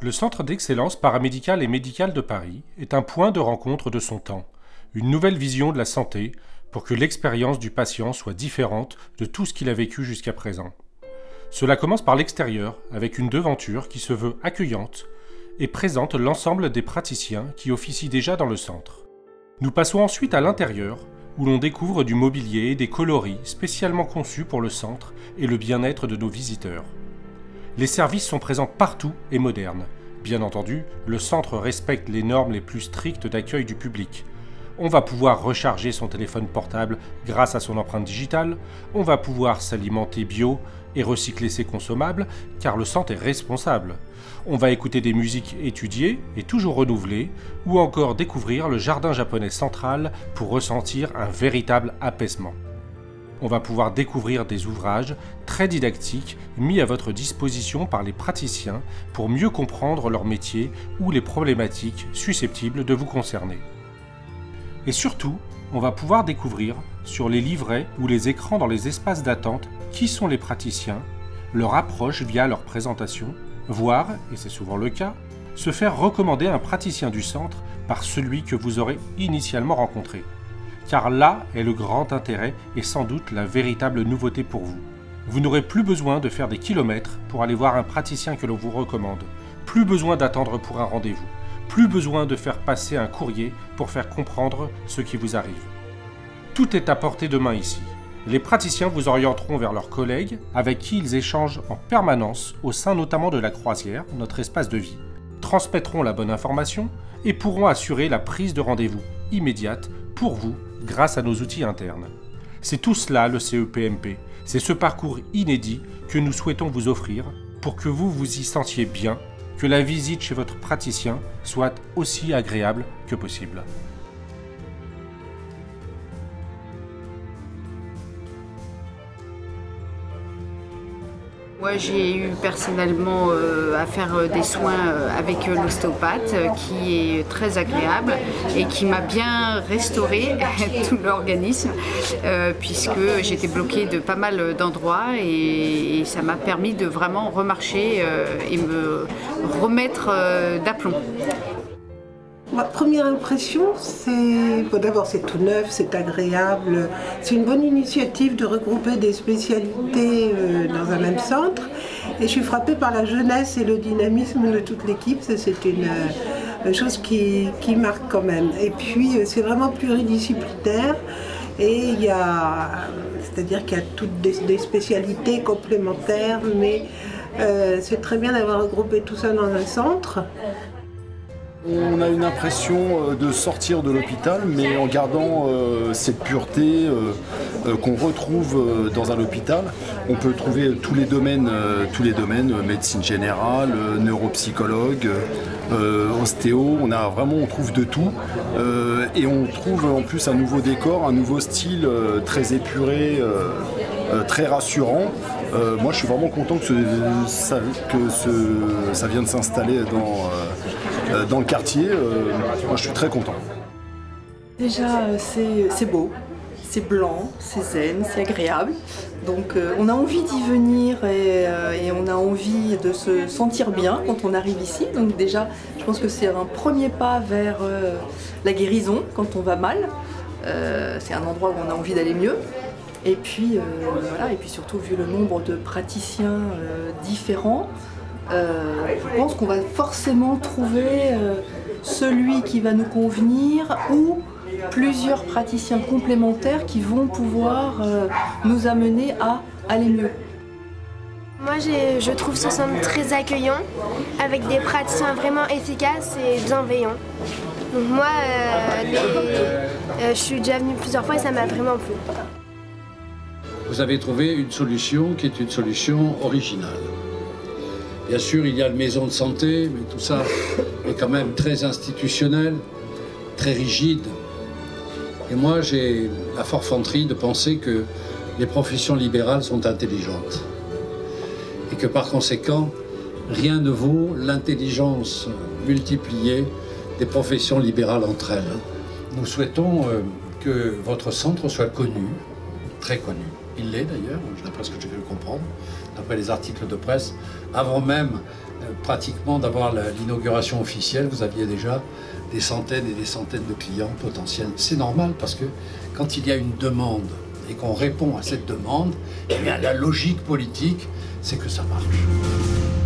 Le Centre d'excellence paramédicale et médicale de Paris est un point de rencontre de son temps, une nouvelle vision de la santé pour que l'expérience du patient soit différente de tout ce qu'il a vécu jusqu'à présent. Cela commence par l'extérieur, avec une devanture qui se veut accueillante et présente l'ensemble des praticiens qui officient déjà dans le centre. Nous passons ensuite à l'intérieur, où l'on découvre du mobilier et des coloris spécialement conçus pour le centre et le bien-être de nos visiteurs. Les services sont présents partout et modernes. Bien entendu, le centre respecte les normes les plus strictes d'accueil du public. On va pouvoir recharger son téléphone portable grâce à son empreinte digitale, on va pouvoir s'alimenter bio et recycler ses consommables, car le centre est responsable. On va écouter des musiques étudiées et toujours renouvelées, ou encore découvrir le jardin japonais central pour ressentir un véritable apaisement. On va pouvoir découvrir des ouvrages très didactiques mis à votre disposition par les praticiens pour mieux comprendre leur métier ou les problématiques susceptibles de vous concerner. Et surtout, on va pouvoir découvrir sur les livrets ou les écrans dans les espaces d'attente qui sont les praticiens, leur approche via leur présentation, voire, et c'est souvent le cas, se faire recommander un praticien du centre par celui que vous aurez initialement rencontré. Car là est le grand intérêt et sans doute la véritable nouveauté pour vous. Vous n'aurez plus besoin de faire des kilomètres pour aller voir un praticien que l'on vous recommande, plus besoin d'attendre pour un rendez-vous, plus besoin de faire passer un courrier pour faire comprendre ce qui vous arrive. Tout est à portée de main ici. Les praticiens vous orienteront vers leurs collègues avec qui ils échangent en permanence au sein notamment de la croisière, notre espace de vie, transmettront la bonne information et pourront assurer la prise de rendez-vous immédiate pour vous grâce à nos outils internes. C'est tout cela le CEPMP, c'est ce parcours inédit que nous souhaitons vous offrir pour que vous vous y sentiez bien, que la visite chez votre praticien soit aussi agréable que possible. Moi, j'ai eu personnellement à faire des soins avec l'ostéopathe qui est très agréable et qui m'a bien restauré tout l'organisme puisque j'étais bloquée de pas mal d'endroits et ça m'a permis de vraiment remarcher et me remettre d'aplomb. Ma première impression, c'est d'abord c'est tout neuf, c'est agréable, c'est une bonne initiative de regrouper des spécialités dans un même centre. Et je suis frappée par la jeunesse et le dynamisme de toute l'équipe, c'est une chose qui marque quand même. Et puis c'est vraiment pluridisciplinaire et c'est-à-dire qu'il y a toutes des spécialités complémentaires, mais c'est très bien d'avoir regroupé tout ça dans un centre. On a une impression de sortir de l'hôpital, mais en gardant cette pureté qu'on retrouve dans un hôpital. On peut trouver tous les domaines, médecine générale, neuropsychologue, ostéo, on trouve de tout. Et on trouve en plus un nouveau décor, un nouveau style très épuré, très rassurant. Moi je suis vraiment content que ça vienne de s'installer dans le quartier. Moi je suis très content. Déjà c'est beau, c'est blanc, c'est zen, c'est agréable. Donc on a envie d'y venir et on a envie de se sentir bien quand on arrive ici. Donc déjà je pense que c'est un premier pas vers la guérison quand on va mal. C'est un endroit où on a envie d'aller mieux. Et puis, voilà, et puis surtout vu le nombre de praticiens différents, je pense qu'on va forcément trouver celui qui va nous convenir ou plusieurs praticiens complémentaires qui vont pouvoir nous amener à aller mieux. Moi, je trouve ce centre très accueillant, avec des praticiens vraiment efficaces et bienveillants. Donc moi, je suis déjà venue plusieurs fois et ça m'a vraiment plu. Vous avez trouvé une solution qui est une solution originale. Bien sûr, il y a une maison de santé, mais tout ça est quand même très institutionnel, très rigide. Et moi, j'ai la forfanterie de penser que les professions libérales sont intelligentes. Et que par conséquent, rien ne vaut l'intelligence multipliée des professions libérales entre elles. Nous souhaitons que votre centre soit connu, très connu. Il l'est d'ailleurs, d'après ce que j'ai pu comprendre, d'après les articles de presse. Avant même pratiquement d'avoir l'inauguration officielle, vous aviez déjà des centaines et des centaines de clients potentiels. C'est normal parce que quand il y a une demande et qu'on répond à cette demande, eh bien, la logique politique, c'est que ça marche.